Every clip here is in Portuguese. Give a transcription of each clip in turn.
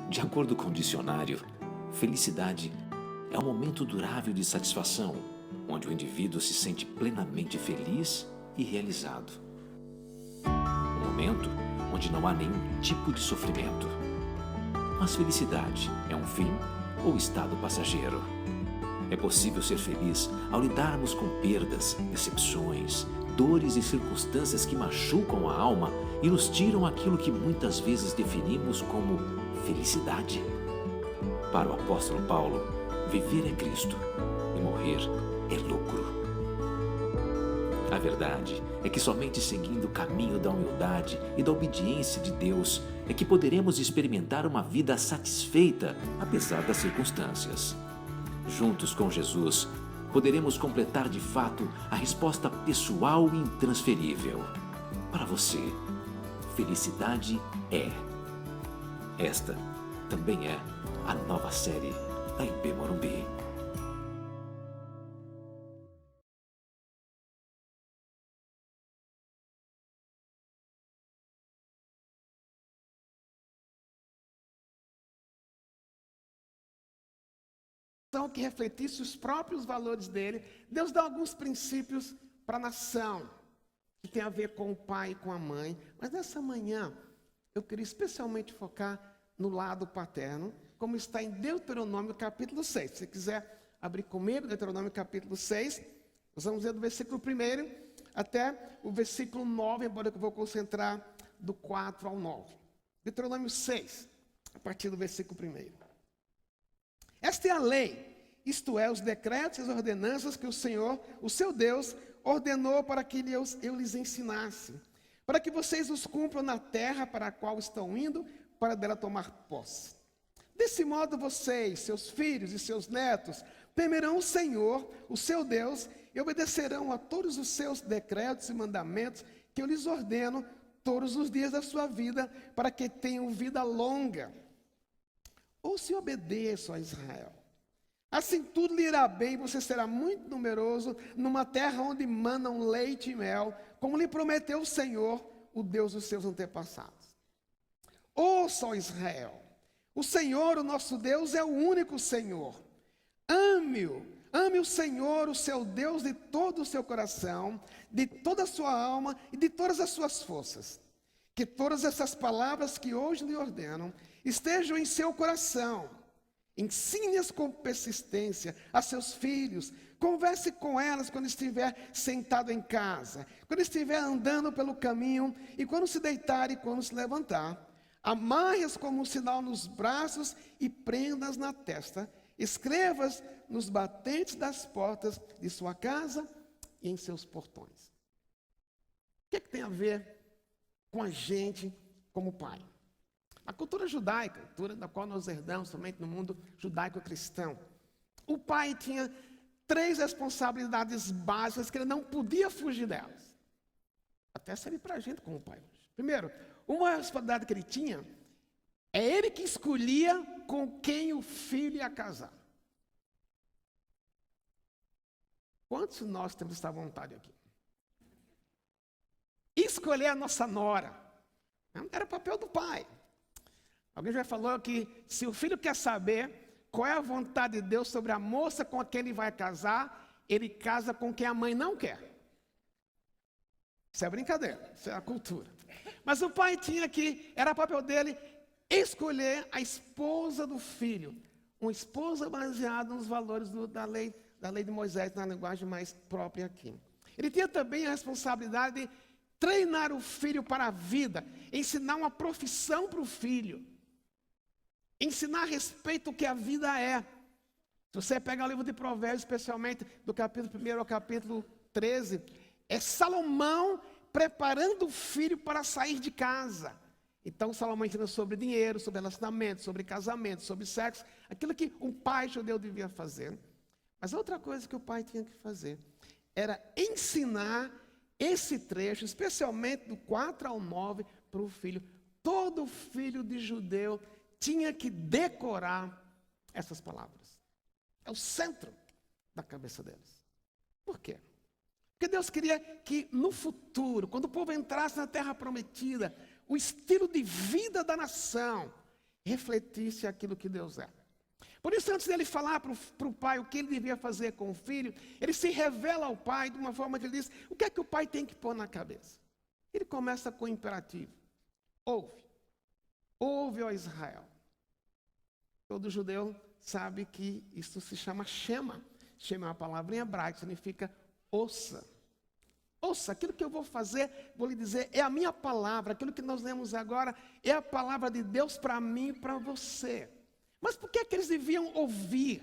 De acordo com o dicionário, felicidade é um momento durável de satisfação, onde o indivíduo se sente plenamente feliz e realizado. Um momento onde não há nenhum tipo de sofrimento. Mas felicidade é um fim ou estado passageiro? É possível ser feliz ao lidarmos com perdas, decepções, dores e circunstâncias que machucam a alma e nos tiram aquilo que muitas vezes definimos como felicidade? Para o apóstolo Paulo, viver é Cristo e morrer é lucro. A verdade é que somente seguindo o caminho da humildade e da obediência de Deus é que poderemos experimentar uma vida satisfeita, apesar das circunstâncias. Juntos com Jesus, poderemos completar de fato a resposta pessoal e intransferível. Para você, felicidade é. Esta também é a nova série da IB Morumbi. Que refletisse os próprios valores dele. Deus dá alguns princípios para a nação, que tem a ver com o pai e com a mãe. Mas nessa manhã, eu queria especialmente focar no lado paterno, como está em Deuteronômio capítulo 6. Se você quiser abrir comigo, Deuteronômio capítulo 6, nós vamos ver do versículo 1 até o versículo 9, embora eu vou concentrar do 4 ao 9. Deuteronômio 6, a partir do versículo 1. Esta é a lei, isto é, os decretos e as ordenanças que o Senhor, o seu Deus, ordenou para que eu lhes ensinasse, para que vocês os cumpram na terra para a qual estão indo, para dela tomar posse. Desse modo vocês, seus filhos e seus netos, temerão o Senhor, o seu Deus, e obedecerão a todos os seus decretos e mandamentos que eu lhes ordeno todos os dias da sua vida, para que tenham vida longa. Ou se obedeçam a Israel. Assim tudo lhe irá bem, você será muito numeroso, numa terra onde manam leite e mel, como lhe prometeu o Senhor, o Deus dos seus antepassados. Ouça, ó Israel, o Senhor, o nosso Deus, é o único Senhor. Ame-o, ame o Senhor, o seu Deus, de todo o seu coração, de toda a sua alma e de todas as suas forças. Que todas essas palavras que hoje lhe ordeno estejam em seu coração. Ensine-as com persistência a seus filhos. Converse com elas quando estiver sentado em casa, quando estiver andando pelo caminho e quando se deitar e quando se levantar. Amarre-as como um sinal nos braços e prenda-as na testa. Escreva-as nos batentes das portas de sua casa e em seus portões. O que tem a ver com a gente como pai? A cultura judaica, a cultura da qual nós herdamos somente no mundo judaico-cristão, o pai tinha 3 responsabilidades básicas que ele não podia fugir delas. Até serve para a gente como pai hoje. Primeiro, uma responsabilidade que ele tinha é ele que escolhia com quem o filho ia casar. Quantos de nós temos essa vontade aqui? Escolher a nossa nora. Era papel do pai. Alguém já falou que se o filho quer saber qual é a vontade de Deus sobre a moça com quem ele vai casar, ele casa com quem a mãe não quer. Isso é brincadeira, isso é a cultura. Mas o pai tinha que, era papel dele, escolher a esposa do filho. Uma esposa baseada nos valores da lei de Moisés, na linguagem mais própria aqui. Ele tinha também a responsabilidade de treinar o filho para a vida, ensinar uma profissão para o filho. Ensinar a respeito do que a vida é. Se você pegar o livro de Provérbios, especialmente do capítulo 1 ao capítulo 13, é Salomão preparando o filho para sair de casa. Então Salomão ensina sobre dinheiro, sobre relacionamento, sobre casamento, sobre sexo, aquilo que um pai judeu devia fazer. Mas outra coisa que o pai tinha que fazer era ensinar esse trecho, especialmente do 4 ao 9, para o filho. Todo filho de judeu tinha que decorar essas palavras. É o centro da cabeça deles. Por quê? Porque Deus queria que no futuro, quando o povo entrasse na terra prometida, o estilo de vida da nação refletisse aquilo que Deus é. Por isso, antes dele falar para o pai o que ele devia fazer com o filho, ele se revela ao pai de uma forma que ele diz, o que é que o pai tem que pôr na cabeça? Ele começa com o imperativo. Ouve, ó Israel. Todo judeu sabe que isso se chama Shema. Shema é uma palavra em hebraico, significa ouça. Ouça, aquilo que eu vou fazer, vou lhe dizer, é a minha palavra. Aquilo que nós lemos agora é a palavra de Deus para mim e para você. Mas por que é que eles deviam ouvir?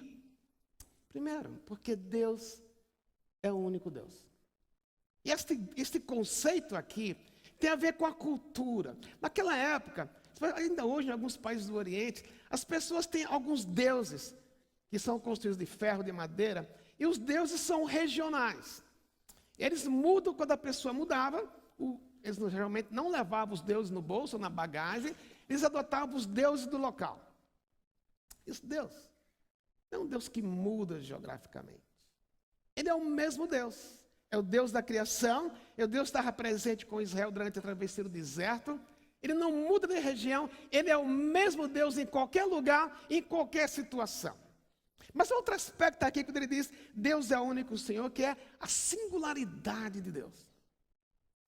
Primeiro, porque Deus é o único Deus. E este conceito aqui tem a ver com a cultura. Naquela época, ainda hoje em alguns países do Oriente, as pessoas têm alguns deuses que são construídos de ferro, de madeira, e os deuses são regionais. Eles mudam quando a pessoa mudava, eles geralmente não levavam os deuses no bolso ou na bagagem, eles adotavam os deuses do local. Esse Deus não é um Deus que muda geograficamente. Ele é o mesmo Deus. É o Deus da criação, é o Deus que estava presente com Israel durante a travessia do deserto. Ele não muda de região, ele é o mesmo Deus em qualquer lugar, em qualquer situação. Mas outro aspecto aqui, quando ele diz, Deus é o único Senhor, que é a singularidade de Deus.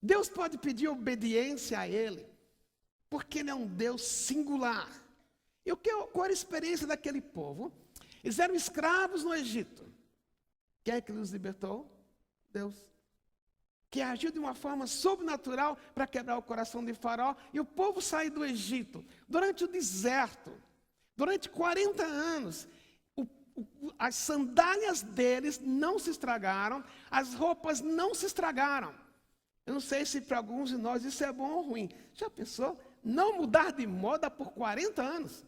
Deus pode pedir obediência a Ele, porque Ele é um Deus singular. E qual era a experiência daquele povo? Eles eram escravos no Egito. Quem é que os libertou? Deus. Que agiu de uma forma sobrenatural para quebrar o coração de Faraó. E o povo saiu do Egito durante o deserto. Durante 40 anos. As sandálias deles não se estragaram. As roupas não se estragaram. Eu não sei se para alguns de nós isso é bom ou ruim. Já pensou? Não mudar de moda por 40 anos.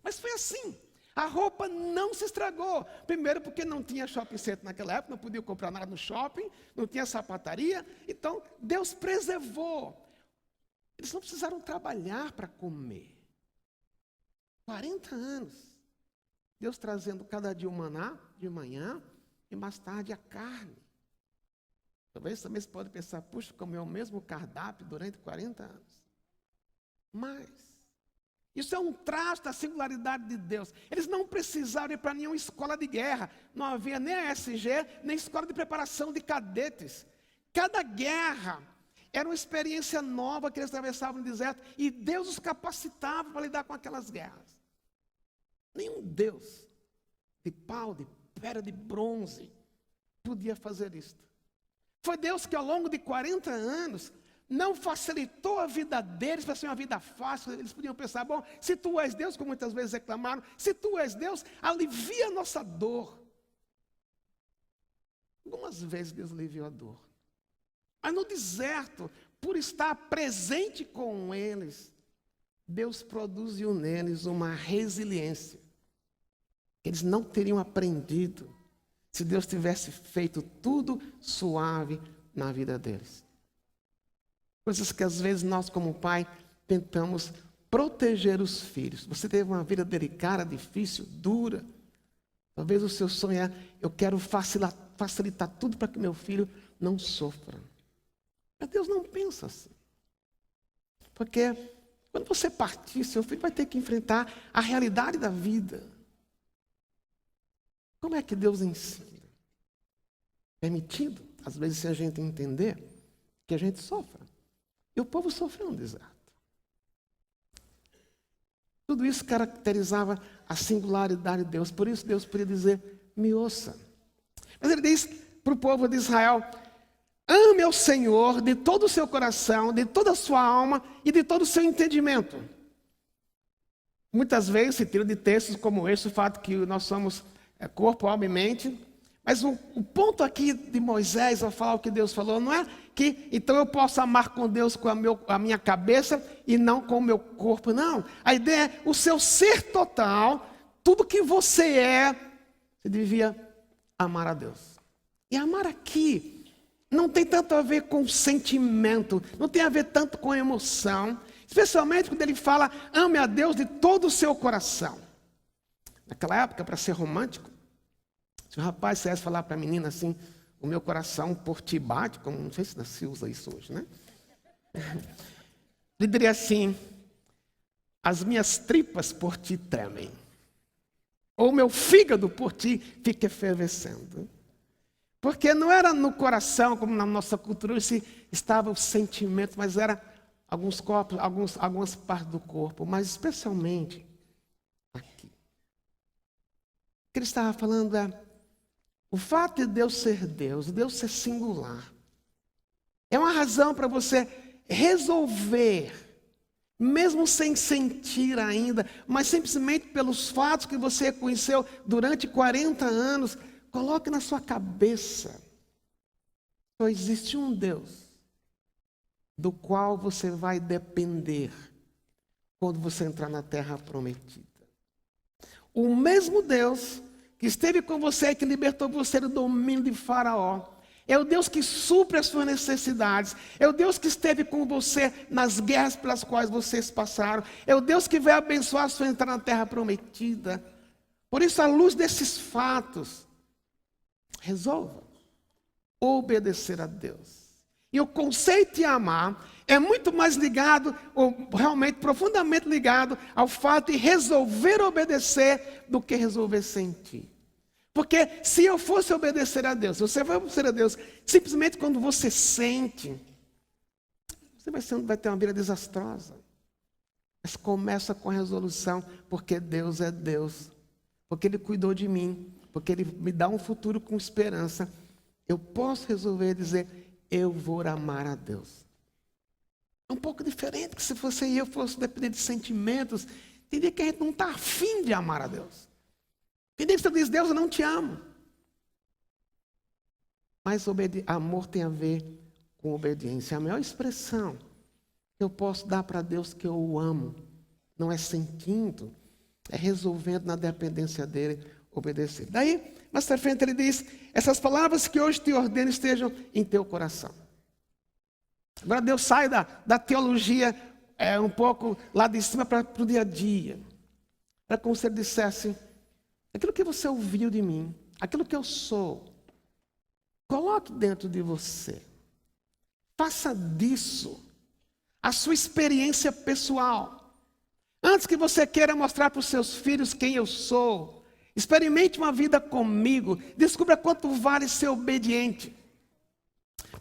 Mas foi assim. A roupa não se estragou. Primeiro porque não tinha shopping center naquela época, não podia comprar nada no shopping, não tinha sapataria. Então, Deus preservou. Eles não precisaram trabalhar para comer. 40 anos. Deus trazendo cada dia o maná de manhã e mais tarde a carne. Talvez também você pode pensar, puxa, comeu o mesmo cardápio durante 40 anos. Mas isso é um traço da singularidade de Deus. Eles não precisaram ir para nenhuma escola de guerra. Não havia nem a SG, nem escola de preparação de cadetes. Cada guerra era uma experiência nova que eles atravessavam no deserto. E Deus os capacitava para lidar com aquelas guerras. Nenhum Deus de pau, de pedra, de bronze podia fazer isso. Foi Deus que ao longo de 40 anos não facilitou a vida deles para ser uma vida fácil. Eles podiam pensar, bom, se tu és Deus, como muitas vezes reclamaram, se tu és Deus, alivia a nossa dor. Algumas vezes Deus aliviou a dor. Mas no deserto, por estar presente com eles, Deus produziu neles uma resiliência. Eles não teriam aprendido se Deus tivesse feito tudo suave na vida deles. Coisas que às vezes nós como pai tentamos proteger os filhos. Você teve uma vida delicada, difícil, dura. Talvez o seu sonho é, eu quero facilitar tudo para que meu filho não sofra. Mas Deus não pensa assim. Porque quando você partir, seu filho vai ter que enfrentar a realidade da vida. Como é que Deus ensina? Permitindo, às vezes, se a gente entender, que a gente sofra. E o povo sofreu no deserto. Tudo isso caracterizava a singularidade de Deus. Por isso Deus podia dizer, me ouça. Mas ele diz para o povo de Israel, ame ao Senhor de todo o seu coração, de toda a sua alma e de todo o seu entendimento. Muitas vezes se tira de textos como esse o fato que nós somos corpo, alma e mente. Mas o ponto aqui de Moisés ao falar o que Deus falou, não é que então eu posso amar com Deus com a minha cabeça e não com o meu corpo, não. A ideia é o seu ser total, tudo que você é, você devia amar a Deus. E amar aqui não tem tanto a ver com sentimento, não tem a ver tanto com emoção, especialmente quando ele fala, ame a Deus de todo o seu coração. Naquela época, para ser romântico, se o rapaz quisesse falar para a menina assim, o meu coração por ti bate, como não sei se se usa isso hoje, né? Ele diria assim: as minhas tripas por ti tremem, ou meu fígado por ti fica efervescendo. Porque não era no coração, como na nossa cultura, estava o sentimento, mas era alguns corpos, algumas partes do corpo, mas especialmente aqui. O que ele estava falando é, o fato de Deus ser Deus ser singular, é uma razão para você resolver, mesmo sem sentir ainda, mas simplesmente pelos fatos que você conheceu durante 40 anos, coloque na sua cabeça, só existe um Deus, do qual você vai depender quando você entrar na terra prometida. O mesmo Deus que esteve com você, que libertou você do domínio de Faraó, é o Deus que supre as suas necessidades, é o Deus que esteve com você nas guerras pelas quais vocês passaram, é o Deus que vai abençoar a sua entrada na terra prometida. Por isso, à luz desses fatos, resolva obedecer a Deus. E o conceito de amar é muito mais ligado, ou realmente profundamente ligado, ao fato de resolver obedecer do que resolver sentir. Porque se eu fosse obedecer a Deus, você vai obedecer a Deus simplesmente quando você sente, você vai ter uma vida desastrosa. Mas começa com a resolução, porque Deus é Deus, porque Ele cuidou de mim, porque Ele me dá um futuro com esperança. Eu posso resolver dizer, eu vou amar a Deus. É um pouco diferente que se você e eu fosse depender de sentimentos. Tem dia que a gente não está afim de amar a Deus. Tem dia que você diz, Deus, eu não te amo. Mas amor tem a ver com obediência. A maior expressão que eu posso dar para Deus que eu o amo, não é sentindo, é resolvendo na dependência dEle, obedecer. Daí, mais para frente ele diz, essas palavras que hoje te ordeno estejam em teu coração. Agora Deus sai da teologia um pouco lá de cima para o dia a dia. Era como se ele dissesse, aquilo que você ouviu de mim, aquilo que eu sou, coloque dentro de você. Faça disso a sua experiência pessoal. Antes que você queira mostrar para os seus filhos quem eu sou, experimente uma vida comigo, descubra quanto vale ser obediente.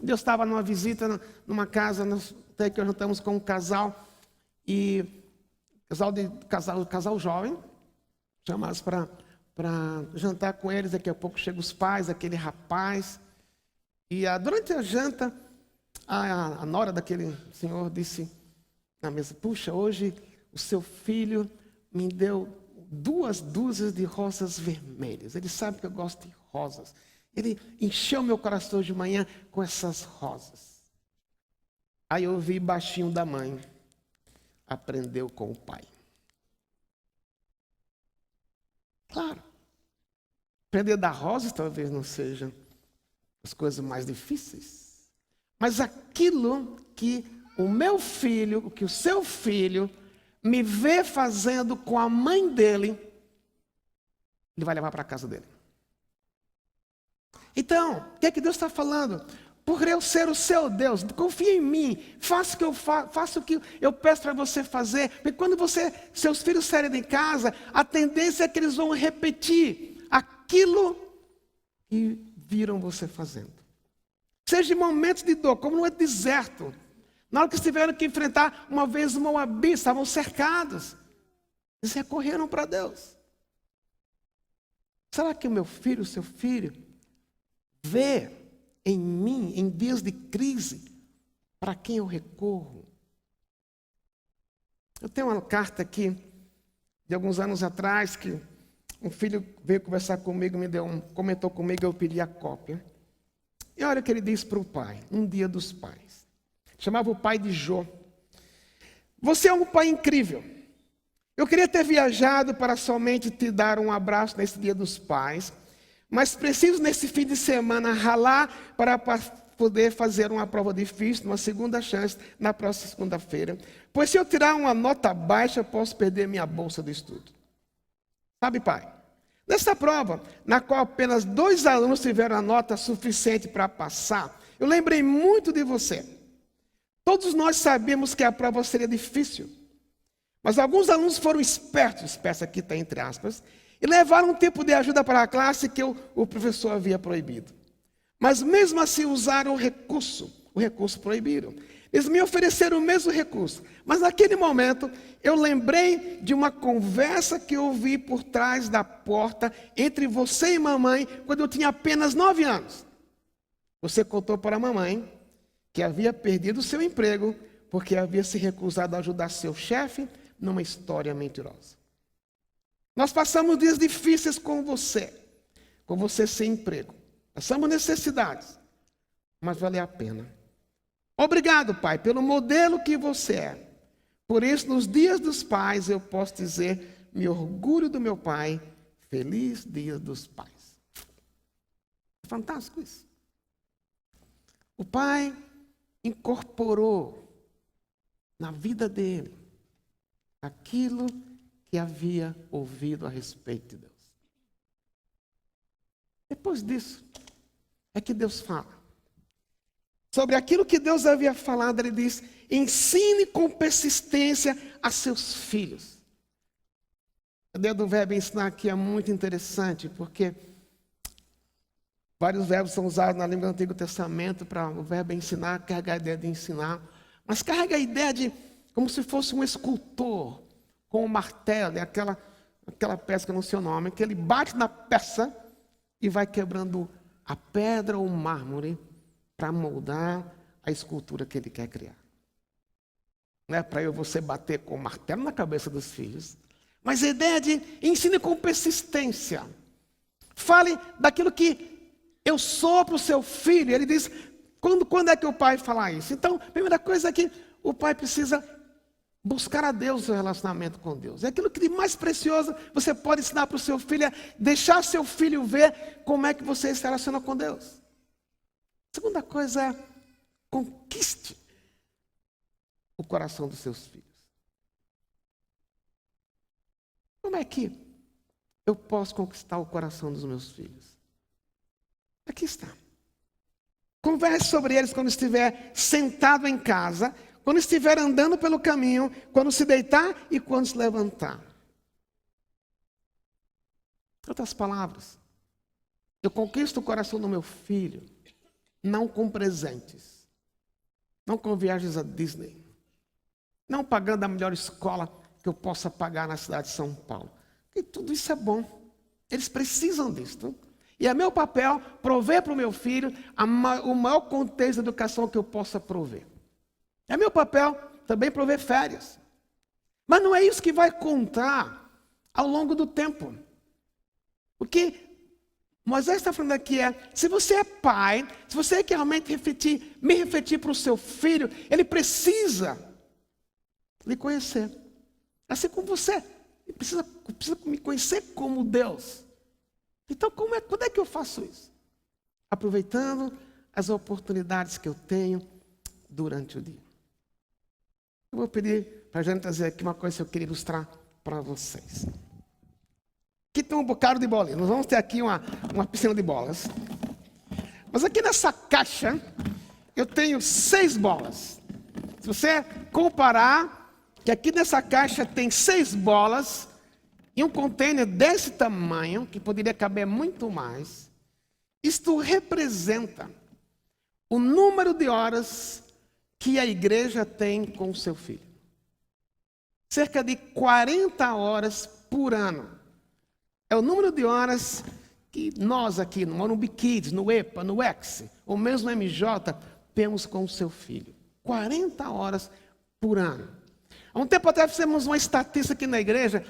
Deus estava numa visita, numa casa, até que nós jantamos com um casal, e casal jovem, chamados para jantar com eles. Daqui a pouco chegam os pais, aquele rapaz, e durante a janta, a nora daquele senhor disse na mesa, puxa, hoje o seu filho me deu 2 dúzias de rosas vermelhas. Ele sabe que eu gosto de rosas. Ele encheu meu coração de manhã com essas rosas. Aí eu ouvi baixinho da mãe, aprendeu com o pai. Claro, aprender a dar rosas talvez não seja as coisas mais difíceis. Mas aquilo que o meu filho, que o seu filho me vê fazendo com a mãe dele, ele vai levar para a casa dele. Então, o que é que Deus está falando? Por eu ser o seu Deus, confia em mim, faça o que eu peço para você fazer. Porque quando seus filhos saírem de casa, a tendência é que eles vão repetir aquilo que viram você fazendo. Seja em momentos de dor, como no deserto. Na hora que eles tiveram que enfrentar uma vez uma Moabita, estavam cercados. Eles recorreram para Deus. Será que o meu filho, o seu filho, vê em mim, em dias de crise, para quem eu recorro? Eu tenho uma carta aqui, de alguns anos atrás, que um filho veio conversar comigo, comentou comigo, eu pedi a cópia. E olha o que ele disse para o pai, um dia dos pais. Chamava o pai de Jô. Você é um pai incrível. Eu queria ter viajado para somente te dar um abraço nesse dia dos pais, mas preciso nesse fim de semana ralar para poder fazer uma prova difícil, uma segunda chance na próxima segunda-feira. Pois se eu tirar uma nota baixa, eu posso perder minha bolsa de estudo. Sabe, pai? Nessa prova, na qual apenas 2 alunos tiveram a nota suficiente para passar, eu lembrei muito de você. Todos nós sabemos que a prova seria difícil. Mas alguns alunos foram espertos aqui está entre aspas, e levaram um tempo de ajuda para a classe que o professor havia proibido. Mas mesmo assim usaram o recurso proibido. Eles me ofereceram o mesmo recurso. Mas naquele momento, eu lembrei de uma conversa que eu ouvi por trás da porta entre você e mamãe, quando eu tinha apenas 9 anos. Você contou para a mamãe que havia perdido o seu emprego porque havia se recusado a ajudar seu chefe numa história mentirosa. Nós passamos dias difíceis com você sem emprego. Passamos necessidades, mas vale a pena. Obrigado, Pai, pelo modelo que você é. Por isso, nos dias dos pais, eu posso dizer, me orgulho do meu pai, feliz dia dos pais. Fantástico isso. O pai incorporou na vida dele aquilo que havia ouvido a respeito de Deus. Depois disso, é que Deus fala. Sobre aquilo que Deus havia falado, ele diz, ensine com persistência a seus filhos. A ideia do verbo ensinar aqui é muito interessante, porque vários verbos são usados na língua do Antigo Testamento para o verbo ensinar, carrega a ideia de ensinar, mas carrega a ideia de como se fosse um escultor com um martelo, aquela peça que eu não sei o nome, que ele bate na peça e vai quebrando a pedra ou o mármore para moldar a escultura que ele quer criar. Não é para você bater com o martelo na cabeça dos filhos, mas a ideia de ensine com persistência. Fale daquilo que eu sou para o seu filho. Ele diz, quando é que o pai fala isso? Então, a primeira coisa é que o pai precisa buscar a Deus, o seu relacionamento com Deus. É aquilo que de mais precioso você pode ensinar para o seu filho, é deixar seu filho ver como é que você se relaciona com Deus. A segunda coisa é, conquiste o coração dos seus filhos. Como é que eu posso conquistar o coração dos meus filhos? Aqui está. Converse sobre eles quando estiver sentado em casa, quando estiver andando pelo caminho, quando se deitar e quando se levantar. Em outras palavras, eu conquisto o coração do meu filho, não com presentes, não com viagens a Disney, não pagando a melhor escola que eu possa pagar na cidade de São Paulo. E tudo isso é bom. Eles precisam disso. E é meu papel prover para o meu filho o maior contexto de educação que eu possa prover. É meu papel também prover férias. Mas não é isso que vai contar ao longo do tempo. O que Moisés está falando aqui se você é pai, se você quer realmente me refletir para o seu filho, ele precisa lhe conhecer. Assim como você. Ele precisa me conhecer como Deus. Então, quando é que eu faço isso? Aproveitando as oportunidades que eu tenho durante o dia. Eu vou pedir para a gente trazer aqui uma coisa que eu queria ilustrar para vocês. Aqui tem um bocado de bolinha. Nós vamos ter aqui uma piscina de bolas. Mas aqui nessa caixa, eu tenho 6 bolas. Se você comparar, que aqui nessa caixa tem 6 bolas, e um container desse tamanho, que poderia caber muito mais, isto representa o número de horas que a igreja tem com o seu filho. Cerca de 40 horas por ano. É o número de horas que nós aqui, no Morumbi Kids, no EPA, no EX, ou mesmo no MJ, temos com o seu filho. 40 horas por ano. Há um tempo atrás fizemos uma estatística aqui na igreja,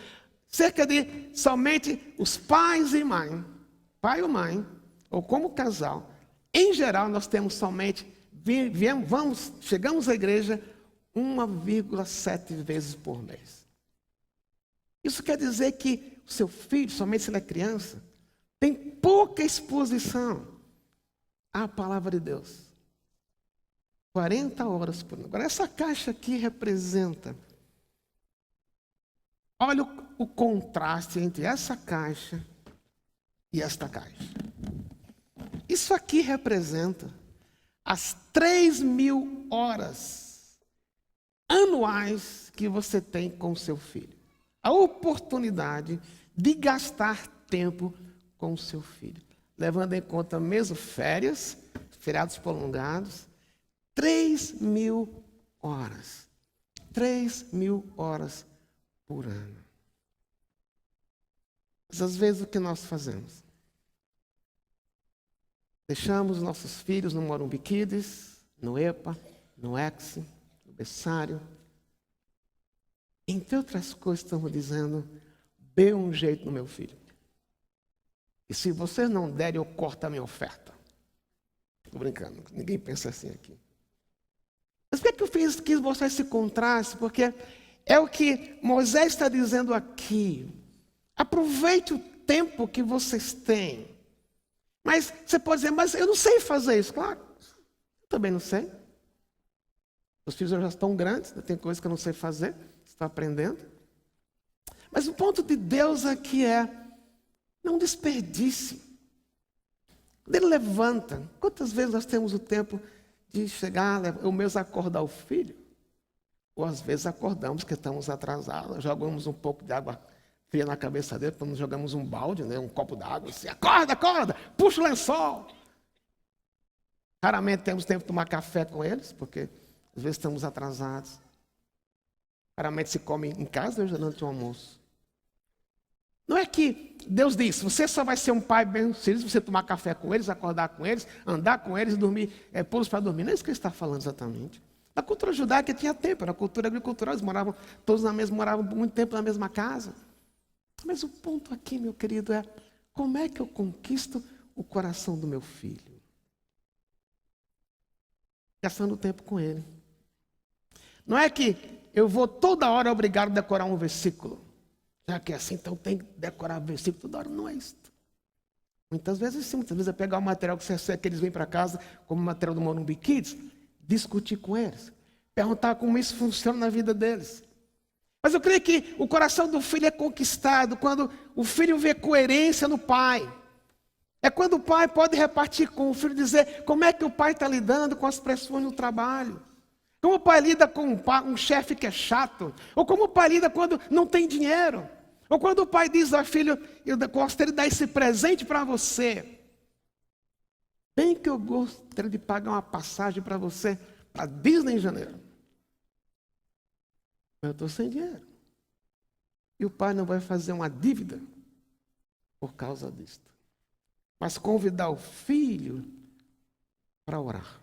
cerca de somente os pais e mãe, pai ou mãe, ou como casal, em geral nós temos somente, chegamos à igreja 1,7 vezes por mês. Isso quer dizer que o seu filho, somente se ele é criança, tem pouca exposição à palavra de Deus. 40 horas por ano. Agora, essa caixa aqui representa, olha o contraste entre essa caixa e esta caixa. Isso aqui representa as 3.000 horas anuais que você tem com o seu filho. A oportunidade de gastar tempo com o seu filho. Levando em conta mesmo férias, feriados prolongados, 3.000 horas. 3.000 horas por ano. Mas às vezes o que nós fazemos? Deixamos nossos filhos no Morumbi Kids, no EPA, no EX, no berçário. Entre outras coisas, estamos dizendo, dê um jeito no meu filho. E se vocês não derem, eu corto a minha oferta. Estou brincando, ninguém pensa assim aqui. Mas por que eu quis mostrar esse contraste? Porque é o que Moisés está dizendo aqui. Aproveite o tempo que vocês têm. Mas você pode dizer, mas eu não sei fazer isso. Claro, eu também não sei. Os filhos já estão grandes, tem coisas que eu não sei fazer. Você está aprendendo. Mas o ponto de Deus aqui é, não desperdice. Quando Ele levanta, quantas vezes nós temos o tempo de chegar, eu mesmo acordar o filho? Ou às vezes acordamos que estamos atrasados, jogamos um pouco de água fria na cabeça dele, quando jogamos um balde, né, um copo d'água, assim, acorda, acorda, puxa o lençol. Raramente temos tempo de tomar café com eles, porque às vezes estamos atrasados. Raramente se come em casa durante o almoço. Não é que Deus diz, você só vai ser um pai bem-sucedido se você tomar café com eles, acordar com eles, andar com eles, dormir, pô-los para dormir. Não é isso que ele está falando exatamente. Na cultura judaica tinha tempo, na cultura agricultural, eles moravam moravam muito tempo na mesma casa. Mas o ponto aqui, meu querido, é como é que eu conquisto o coração do meu filho? Gastando tempo com ele. Não é que eu vou toda hora obrigado a decorar um versículo. Já que é assim, então tem que decorar versículo toda hora. Não é isso. Muitas vezes sim, muitas vezes é pegar o material que eles vêm para casa, como o material do Morumbi Kids, discutir com eles, perguntar como isso funciona na vida deles. Mas eu creio que o coração do filho é conquistado quando o filho vê coerência no pai. É quando o pai pode repartir com o filho e dizer como é que o pai está lidando com as pressões no trabalho. Como o pai lida com um chefe que é chato. Ou como o pai lida quando não tem dinheiro. Ou quando o pai diz ao filho, eu gostaria de dar esse presente para você. Bem que eu gostaria de pagar uma passagem para você para Disney em janeiro. Eu estou sem dinheiro. E o pai não vai fazer uma dívida por causa disto. Mas convidar o filho para orar.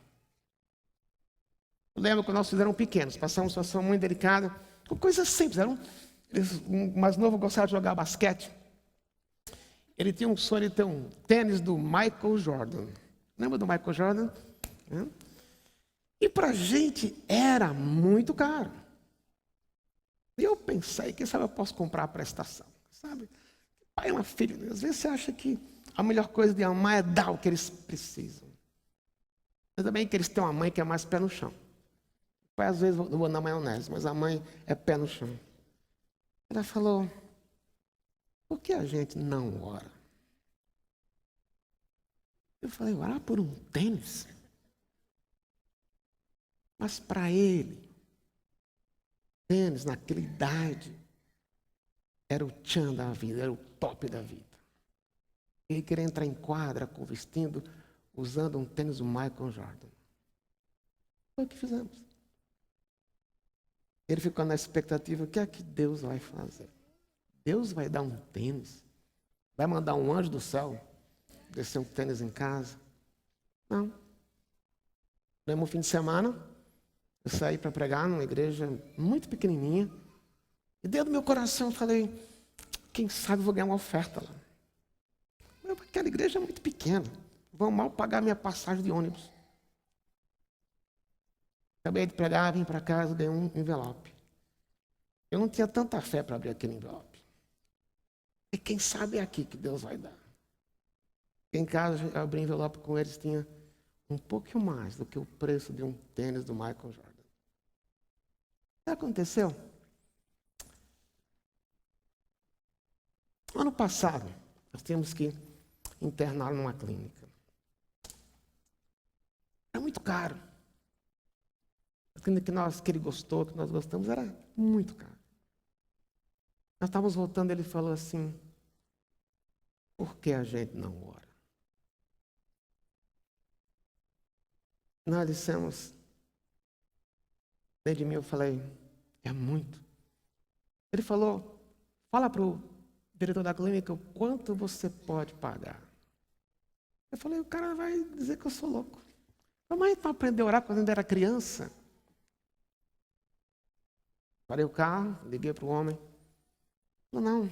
Eu lembro quando nós fizemos pequenos, passamos uma situação muito delicada, com coisas simples. O mais novo gostava de jogar basquete. Ele tinha um sonho de ter um tênis do Michael Jordan. Lembra do Michael Jordan? E para a gente era muito caro. E eu pensei, quem sabe eu posso comprar a prestação. Sabe? Pai é uma filha, né? Às vezes você acha que a melhor coisa de amar é dar o que eles precisam. Mas também que eles têm uma mãe que é mais pé no chão. O pai às vezes não vou na maionese, mas a mãe é pé no chão. Ela falou, por que a gente não ora? Eu falei, orar por um tênis? Mas para ele, tênis naquela idade, era o tchan da vida, era o top da vida. Ele queria entrar em quadra, vestindo, usando um tênis do Michael Jordan. Foi o que fizemos. Ele ficou na expectativa, o que é que Deus vai fazer? Deus vai dar um tênis? Vai mandar um anjo do céu descer um tênis em casa? Não. No fim de semana, eu saí para pregar numa igreja muito pequenininha. E dentro do meu coração eu falei, quem sabe eu vou ganhar uma oferta lá. Aquela igreja é muito pequena. Vão mal pagar minha passagem de ônibus. Acabei de pregar, vim para casa, dei um envelope. Eu não tinha tanta fé para abrir aquele envelope. E quem sabe é aqui que Deus vai dar. Em casa, eu abri envelope com eles, tinha um pouquinho mais do que o preço de um tênis do Michael Jordan. O que aconteceu? Ano passado, nós tínhamos que interná-lo numa clínica. É muito caro. que ele gostou, que nós gostamos, era muito caro. Nós estávamos voltando, ele falou assim, por que a gente não ora? Nós dissemos, dentro de mim eu falei, é muito. Ele falou, fala para o diretor da clínica o quanto você pode pagar. Eu falei, o cara vai dizer que eu sou louco. Mas então aprendeu a orar quando ainda era criança. Parei o carro, liguei para o homem. Falei,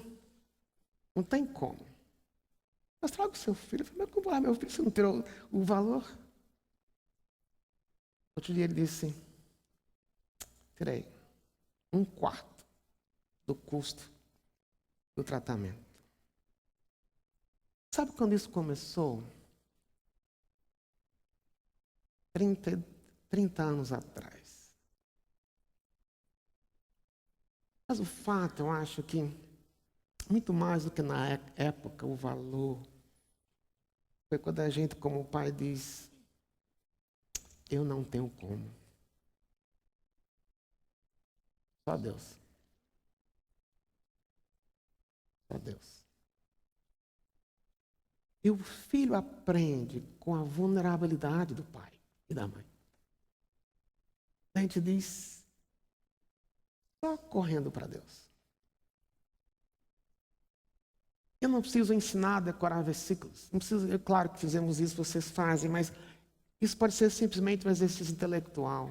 não tem como. Mas traga o seu filho. Eu falei, mas como lá, meu filho, você não tirou o valor? Outro dia ele disse, tirei 1/4 do custo do tratamento. Sabe quando isso começou? 30 anos atrás. Mas o fato, eu acho que, muito mais do que na época, o valor, foi quando a gente, como o pai, diz, eu não tenho como. Só Deus. Só Deus. E o filho aprende com a vulnerabilidade do pai e da mãe. A gente diz, só correndo para Deus. Eu não preciso ensinar a decorar versículos. Não preciso, é claro que fizemos isso, vocês fazem, mas isso pode ser simplesmente um exercício intelectual.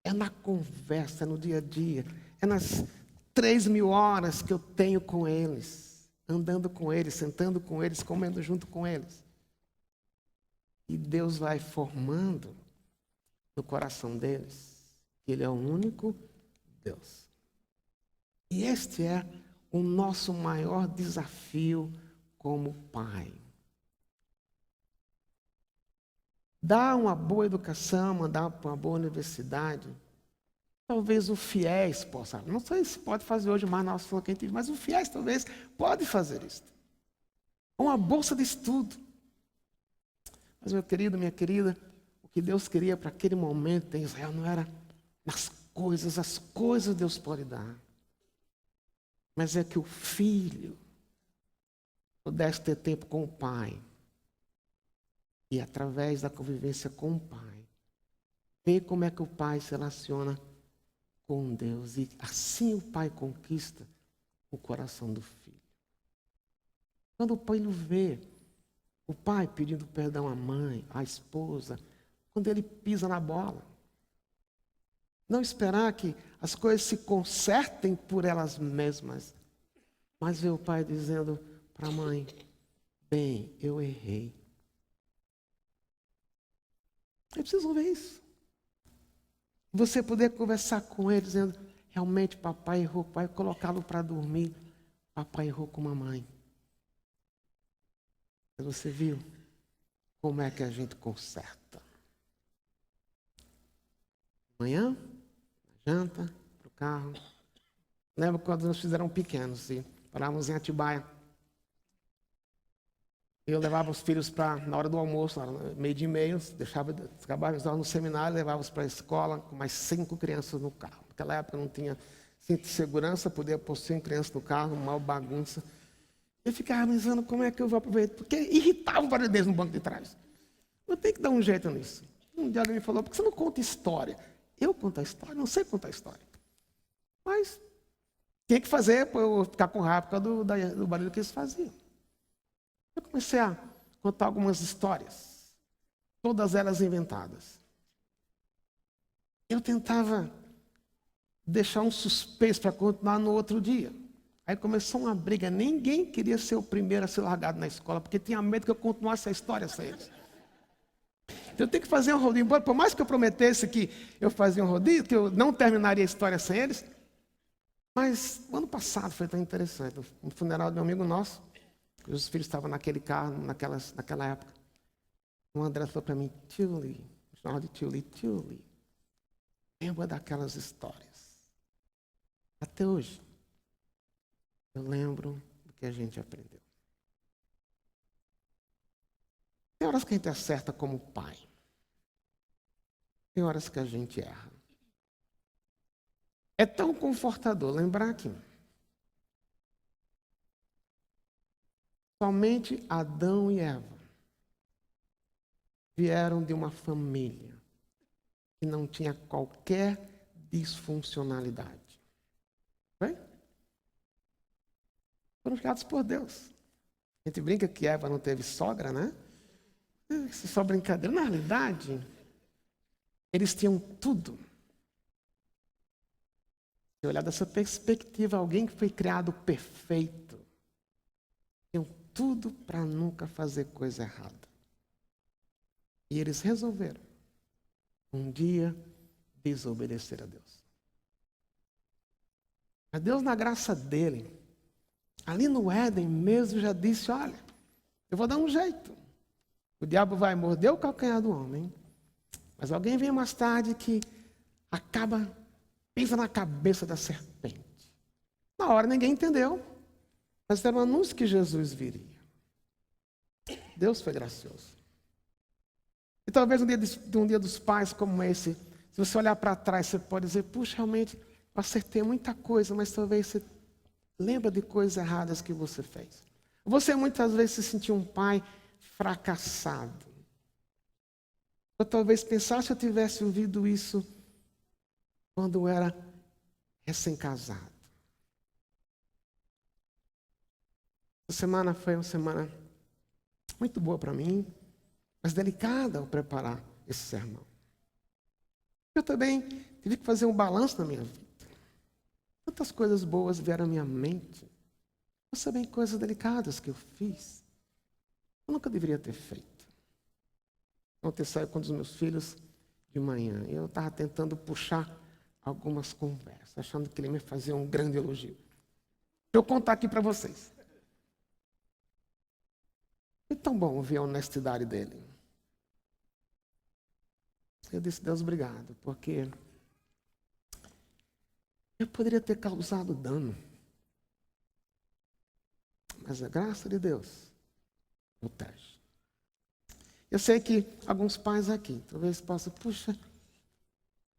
É na conversa, no dia a dia. É nas 3.000 horas que eu tenho com eles. Andando com eles, sentando com eles, comendo junto com eles. E Deus vai formando no coração deles que Ele é o único Deus. E este é o nosso maior desafio como pai. Dar uma boa educação, mandar para uma boa universidade, talvez o FIES possa. Não sei se pode fazer hoje mais na nossa quem mas o FIES talvez pode fazer isso. Uma bolsa de estudo. Mas, meu querido, minha querida, o que Deus queria para aquele momento em Israel não era nas coisas, as coisas Deus pode dar. Mas é que o filho pudesse ter tempo com o pai. E através da convivência com o pai, ver como é que o pai se relaciona com Deus. E assim o pai conquista o coração do filho. Quando o pai o vê, o pai pedindo perdão à mãe, à esposa, quando ele pisa na bola. Não esperar que as coisas se consertem por elas mesmas, mas ver o pai dizendo para a mãe, bem, eu errei. Eu preciso ver isso. Você poder conversar com ele, dizendo, realmente papai errou, pai, colocá-lo para dormir, papai errou com mamãe. Mas você viu como é que a gente conserta? Amanhã, na janta, para o carro. Lembro quando nós fizeram pequenos e parávamos em Atibaia. Eu levava os filhos na hora do almoço, meio de meio, acabávamos no seminário, levávamos para a escola com mais 5 crianças no carro. Naquela época não tinha cinto de segurança, podia pôr 5 crianças no carro, uma bagunça. Eu ficava pensando como é que eu vou aproveitar, porque irritava o barulho deles no banco de trás. Eu tenho que dar um jeito nisso. Um dia alguém me falou, por que você não conta história? Eu conto a história? Não sei contar história. Mas tinha que fazer para eu ficar com raiva por causa do barulho que eles faziam. Eu comecei a contar algumas histórias, todas elas inventadas. Eu tentava deixar um suspense para continuar no outro dia. Aí começou uma briga, ninguém queria ser o primeiro a ser largado na escola, porque tinha medo que eu continuasse a história sem eles. Então eu tenho que fazer um rodízio, embora por mais que eu prometesse que eu fazia um rodízio, que eu não terminaria a história sem eles. Mas o ano passado foi tão interessante, no funeral de um amigo nosso, os filhos estavam naquele carro, naquela época. O André falou para mim, tio Lee, chamava de tio Lee, lembra daquelas histórias. Até hoje, eu lembro do que a gente aprendeu. Tem horas que a gente acerta como pai. Tem horas que a gente erra. É tão confortador lembrar que somente Adão e Eva vieram de uma família que não tinha qualquer disfuncionalidade. Bem? Foram criados por Deus. A gente brinca que Eva não teve sogra, né? Isso é só brincadeira. Na realidade, eles tinham tudo. Se olhar dessa perspectiva, alguém que foi criado perfeito, tinham tudo para nunca fazer coisa errada. E eles resolveram um dia desobedecer a Deus. Mas Deus, na graça dele, ali no Éden mesmo, já disse: olha, eu vou dar um jeito. O diabo vai morder o calcanhar do homem, mas alguém vem mais tarde que pisa na cabeça da serpente. Na hora ninguém entendeu, mas era um anúncio que Jesus viria. Deus foi gracioso. E talvez um dia dos pais como esse, se você olhar para trás, você pode dizer: puxa, realmente eu acertei muita coisa, mas talvez você lembra de coisas erradas que você fez. Você muitas vezes se sentiu um pai fracassado. Ou talvez pensasse: se eu tivesse ouvido isso quando eu era recém-casado. Essa semana foi uma semana muito boa para mim, mas delicada ao preparar esse sermão. Eu também tive que fazer um balanço na minha vida. Tantas coisas boas vieram à minha mente, mas também coisas delicadas que eu fiz. Eu nunca deveria ter feito. Ontem saí com um dos meus filhos de manhã e eu estava tentando puxar algumas conversas, achando que ele me fazia um grande elogio. Deixa eu contar aqui para vocês. Foi tão bom ver a honestidade dele. Eu disse: Deus, obrigado, porque eu poderia ter causado dano. Mas a graça de Deus protege. Eu sei que alguns pais aqui talvez possam: puxa,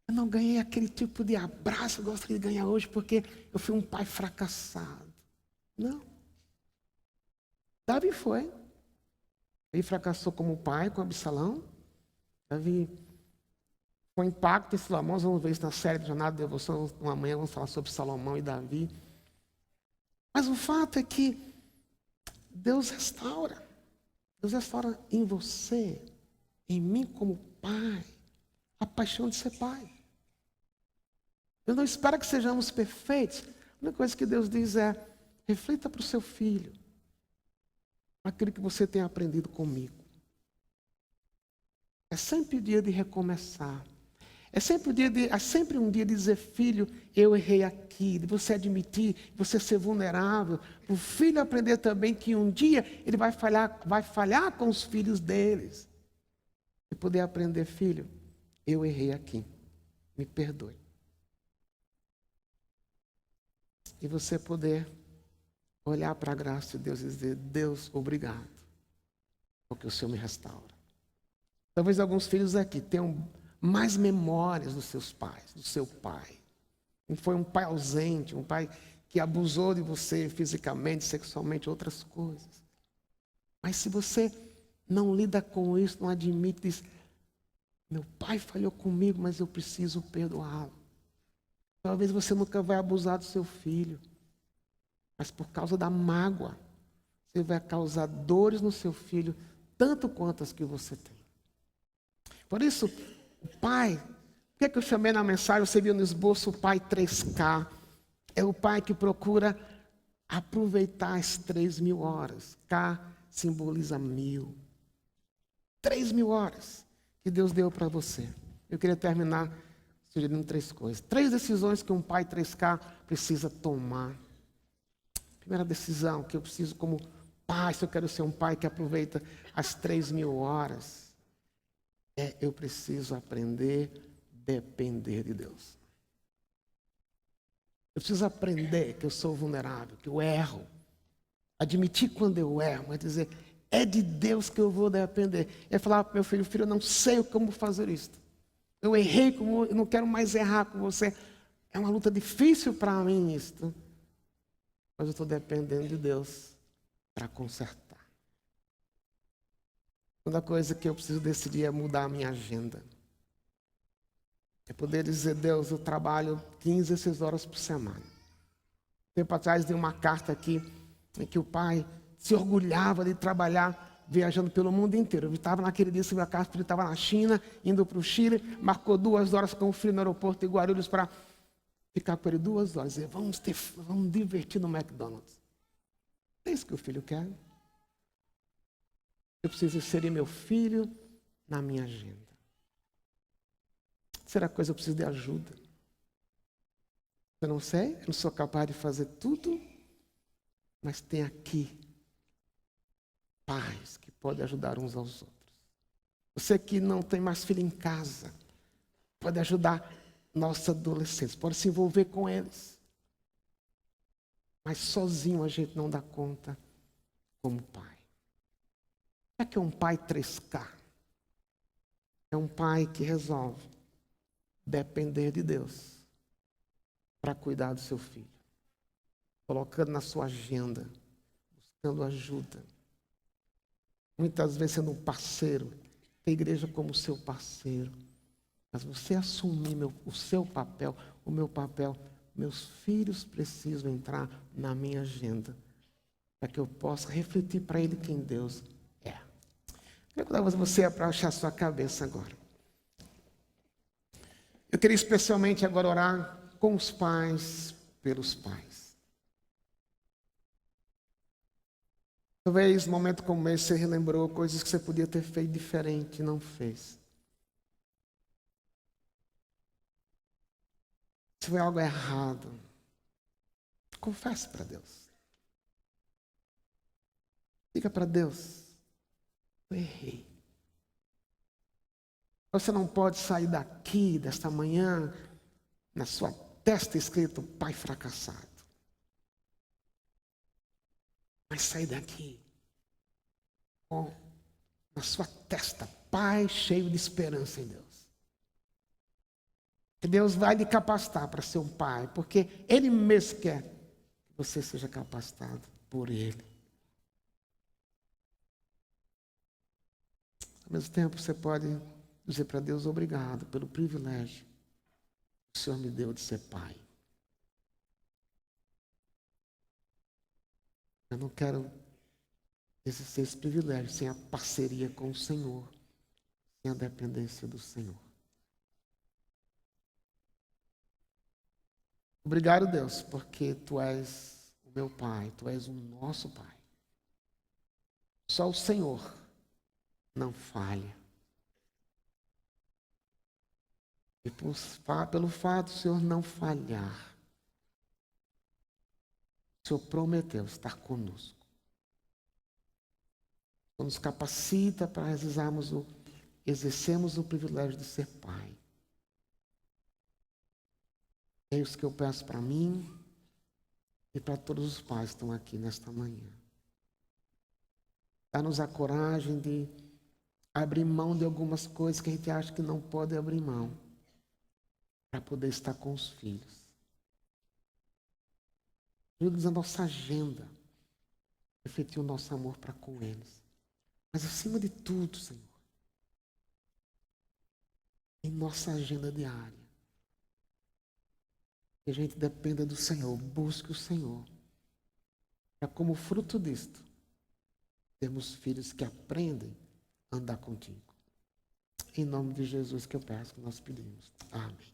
eu não ganhei aquele tipo de abraço que eu gostaria de ganhar hoje porque eu fui um pai fracassado. Não. Davi foi. Ele fracassou como pai com Absalão. Davi foi um impacto em Salomão. Vamos ver isso na série de Jornada de Devoção. Amanhã vamos falar sobre Salomão e Davi. Mas o fato é que Deus restaura. Deus restaura em você, em mim como pai, a paixão de ser pai. Deus não espera que sejamos perfeitos. A única coisa que Deus diz é: reflita para o seu filho aquilo que você tem aprendido comigo. É sempre o dia de recomeçar. É sempre um dia de dizer: filho, eu errei aqui. De você admitir, você ser vulnerável. Para o filho aprender também que um dia ele vai falhar com os filhos deles. E poder aprender: filho, eu errei aqui. Me perdoe. E você poder olhar para a graça de Deus e dizer: Deus, obrigado, porque o Senhor me restaura. Talvez alguns filhos aqui tenham mais memórias dos seus pais, do seu pai. Foi um pai ausente, um pai que abusou de você fisicamente, sexualmente, outras coisas. Mas se você não lida com isso, não admite, diz: meu pai falhou comigo, mas eu preciso perdoá-lo. Talvez você nunca vai abusar do seu filho, mas por causa da mágoa, você vai causar dores no seu filho, tanto quanto as que você tem. Por isso, o pai, o que é que eu chamei na mensagem? Você viu no esboço o pai 3K. É o pai que procura aproveitar as 3.000 horas. K simboliza 1.000. 3.000 horas que Deus deu para você. Eu queria terminar sugerindo 3 coisas. 3 decisões que um pai 3K precisa tomar. Primeira decisão que eu preciso como pai, se eu quero ser um pai que aproveita as 3.000 horas, eu preciso aprender a depender de Deus. Eu preciso aprender que eu sou vulnerável, que eu erro. Admitir quando eu erro, mas dizer: é de Deus que eu vou depender. É falar para meu filho: filho, eu não sei como fazer isso. Eu errei, eu não quero mais errar com você. É uma luta difícil para mim isto. Mas eu estou dependendo de Deus para consertar. Uma coisa que eu preciso decidir é mudar a minha agenda. É poder dizer, Deus, eu trabalho 15, 16 horas por semana. Tempo atrás dei uma carta aqui, em que o pai se orgulhava de trabalhar viajando pelo mundo inteiro. Eu estava naquele dia, recebi a carta, ele estava na China, indo para o Chile, marcou 2 horas com o filho no aeroporto de Guarulhos para ficar com ele 2 horas. Dizer, vamos divertir no McDonald's. É isso que o filho quer. Eu preciso inserir meu filho na minha agenda. Será coisa eu preciso de ajuda? Eu não sei, eu não sou capaz de fazer tudo, mas tem aqui pais que podem ajudar uns aos outros. Você que não tem mais filho em casa, pode ajudar nossos adolescentes, pode se envolver com eles. Mas sozinho a gente não dá conta como pai. O que é um pai 3K? É um pai que resolve depender de Deus para cuidar do seu filho, colocando na sua agenda, buscando ajuda, muitas vezes sendo um parceiro, a igreja como seu parceiro, mas você assumir o seu papel, o meu papel, meus filhos precisam entrar na minha agenda, para que eu possa refletir para ele quem Deus é. Eu quero convidar você para achar sua cabeça agora. Eu queria especialmente agora orar com os pais, pelos pais. Talvez num momento como esse você relembrou coisas que você podia ter feito diferente e não fez. Se foi algo errado, confesse para Deus. Diga para Deus, eu errei. Você não pode sair daqui, desta manhã, na sua testa escrito pai fracassado. Mas sair daqui com na sua testa pai cheio de esperança em Deus. Que Deus vai lhe capacitar para ser um pai, porque Ele mesmo quer que você seja capacitado por Ele. Ao mesmo tempo, você pode dizer para Deus obrigado pelo privilégio que o Senhor me deu de ser pai. Eu não quero exercer esse privilégio sem a parceria com o Senhor, sem a dependência do Senhor. Obrigado, Deus, porque Tu és o meu Pai, Tu és o nosso Pai. Só o Senhor não falha. E pelo fato do Senhor não falhar, o Senhor prometeu estar conosco. Nos capacita para exercermos o privilégio de ser pai. É isso que eu peço para mim e para todos os pais que estão aqui nesta manhã. Dá-nos a coragem de abrir mão de algumas coisas que a gente acha que não pode abrir mão, para poder estar com os filhos. Ajuda-nos a nossa agenda, refletir o nosso amor para com eles. Mas acima de tudo, Senhor, em nossa agenda diária, que a gente dependa do Senhor, busque o Senhor. Para como fruto disto, termos filhos que aprendem a andar contigo. Em nome de Jesus que eu peço, que nós pedimos. Amém.